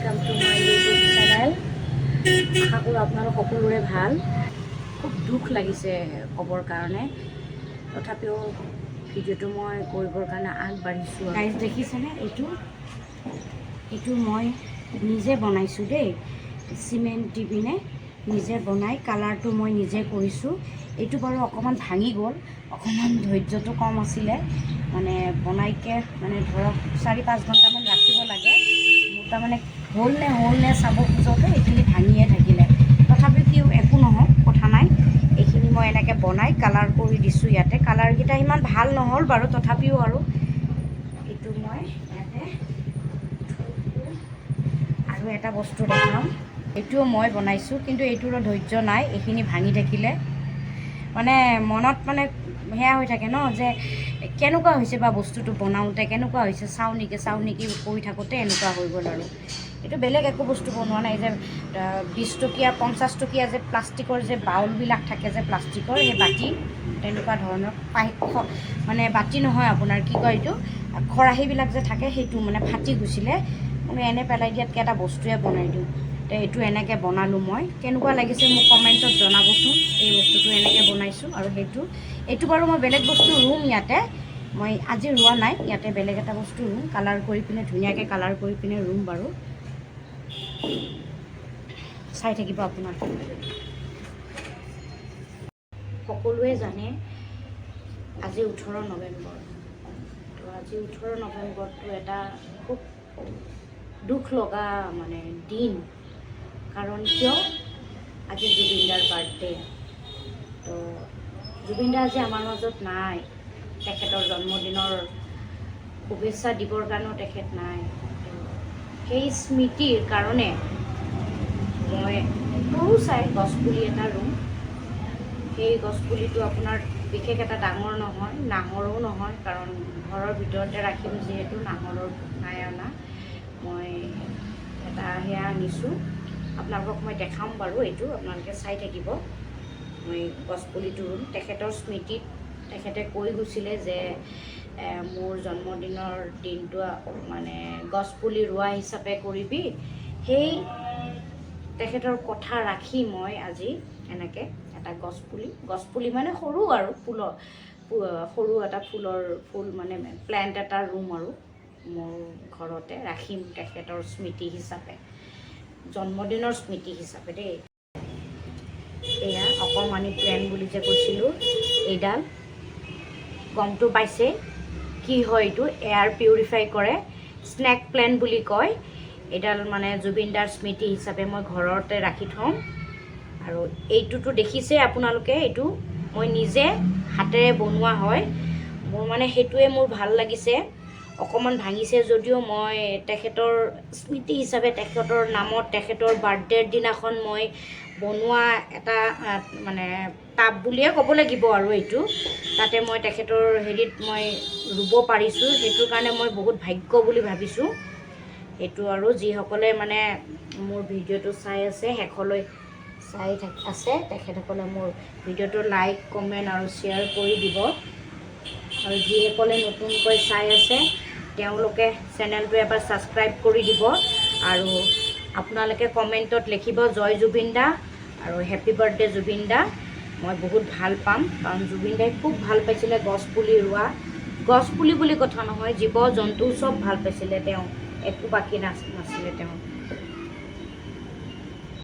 Welcome to my YouTube channel. আশা কৰোঁ আপোনালোক সকলোৰে ভাল। খুব দুখ লাগিছে ক'বৰ কাৰণে, তথাপিও ভিডিঅ'টো মই কৰিবৰ কাৰণে আগবাঢ়িছোঁ। গাইজ দেখিছেনে, এইটো মই নিজে বনাইছোঁ দেই। চিমেণ্ট দি পিনে নিজে বনাই কালাৰটো মই নিজে কৰিছোঁ। এইটো বাৰু অকণমান ভাঙি গ'ল, অকণমান ধৈৰ্যটো কম আছিলে। মানে বনাইকে মানে ধৰক 4-5 ঘণ্টামান ৰাখিব লাগে। মোৰ তাৰমানে হ'ল নে চাব খোজোতে এইখিনি ভাঙিয়ে থাকিলে। তথাপিও কি একো নহয়, কথা নাই। এইখিনি মই এনেকৈ বনাই কালাৰ কৰি দিছোঁ ইয়াতে। কালাৰকেইটা ইমান ভাল নহ'ল বাৰু, তথাপিও আৰু এইটো মই ইয়াতে আৰু এটা বস্তু দেখাম। এইটোও মই বনাইছোঁ, কিন্তু এইটোৰো ধৈৰ্য নাই। এইখিনি ভাঙি থাকিলে মানে মনত মানে সেয়া হৈ থাকে ন, যে কেনেকুৱা হৈছে বা বস্তুটো বনাওঁতে কেনেকুৱা হৈছে, চাওঁ নেকি কৰি থাকোঁতে এনেকুৱা হৈ গ'ল। আৰু এইটো বেলেগ একো বস্তু বনোৱা নাই। যে 20 টকীয়া 50 টকীয়া যে প্লাষ্টিকৰ যে বাউলবিলাক থাকে, যে প্লাষ্টিকৰ সেই বাতি, তেনেকুৱা ধৰণৰ মানে বাতি নহয়, আপোনাৰ কি কয় এইটো, খৰাহীবিলাক যে থাকে, সেইটো মানে ফাটি গৈছিলে। মই এনে পেলাই দিয়াতকৈ এটা বস্তুৱে বনাই দিওঁ। তো এইটো এনেকৈ বনালোঁ মই। কেনেকুৱা লাগিছে মোক কমেণ্টত জনাবচোন। এই বস্তুটো এনেকৈ বনাইছোঁ। আৰু এইটো বাৰু মই বেলেগ বস্তু ৰুম ইয়াতে, মই আজি ৰোৱা নাই। ইয়াতে বেলেগ এটা বস্তু ৰুম, কালাৰ কৰি পিনে ধুনীয়াকৈ কালাৰ কৰি পিনে ৰুম বাৰু। চাই থাকিব আপোনালোকে। সকলোৱে জানে আজি 18 নৱেম্বৰ। তো আজি 18 নৱেম্বৰটো এটা খুব দুখ লগা মানে দিন। কাৰণ কিয়, আজি জুবিন দাৰ বাৰ্থডে। তো জুবিন দা আজি আমাৰ মাজত নাই। তেখেতৰ জন্মদিনৰ শুভেচ্ছা দিবৰ কাৰণেও তেখেত নাই। সেই স্মৃতিৰ কাৰণে মই সৰু চাই গছপুলি এটা ৰুম। সেই গছপুলিটো আপোনাৰ বিশেষ এটা ডাঙৰ নহয়, নাহৰো নহয়, কাৰণ ঘৰৰ ভিতৰতে ৰাখিম যিহেতু, নাহৰৰ নাই অনা। মই এটা সেয়া আনিছোঁ, আপোনালোকক মই দেখাম বাৰু। এইটো আপোনালোকে চাই থাকিব। মই গছপুলিটো ৰুম তেখেতৰ স্মৃতিত। তেখেতে কৈ গৈছিলে যে মোৰ জন্মদিনৰ দিনটো মানে গছপুলি ৰোৱা হিচাপে কৰিবি। সেই তেখেতৰ কথা ৰাখি মই আজি এনেকৈ এটা গছপুলি মানে সৰু আৰু সৰু এটা ফুল মানে প্লেণ্ট এটা ৰুম আৰু মোৰ ঘৰতে ৰাখিম, তেখেতৰ স্মৃতি হিচাপে, জন্মদিনৰ স্মৃতি হিচাপে দেই। এয়া অকণমানি প্লেণ্ট বুলি যে কৈছিলোঁ, এইডাল গমটো পাইছে কি হয়। এইটো এয়াৰ পিউৰিফাই কৰে, স্নেক প্লেণ্ট বুলি কয়। এইডাল মানে জুবিন দাৰ স্মৃতি হিচাপে মই ঘৰতে ৰাখি থওঁ। আৰু এইটোতো দেখিছে আপোনালোকে, এইটো মই নিজে হাতেৰে বনোৱা হয়। মোৰ মানে সেইটোৱে মোৰ ভাল লাগিছে। অকণমান ভাঙিছে যদিও মই তেখেতৰ স্মৃতি হিচাপে, তেখেতৰ নামত, তেখেতৰ বাৰ্থডেৰ দিনাখন মই বনোৱা এটা মানে টাব বুলিয়ে ক'ব লাগিব। আৰু এইটো তাতে মই তেখেতৰ হেৰিত মই ৰুব পাৰিছোঁ, সেইটোৰ কাৰণে মই বহুত ভাগ্য বুলি ভাবিছোঁ। সেইটো আৰু যিসকলে মানে মোৰ ভিডিঅ'টো চাই আছে, শেষলৈ চাই আছে, তেখেতসকলে মোৰ ভিডিঅ'টো লাইক, কমেণ্ট আৰু শ্বেয়াৰ কৰি দিব। আৰু যিসকলে নতুনকৈ চাই আছে, তেওঁলোকে চেনেলটো এবাৰ ছাবস্ক্ৰাইব কৰি দিব। আৰু আপোনালোকে কমেণ্টত লিখিব জয় জুবিন দা আৰু হেপী বাৰ্থডে জুবিন দা। মই বহুত ভাল পাম, কাৰণ জুবিন দাই খুব ভাল পাইছিলে গছপুলি ৰোৱা। গছপুলি বুলি কথা নহয়, জীৱ জন্তু চব ভাল পাইছিলে তেওঁ, একো বাকী নাছিলে তেওঁ।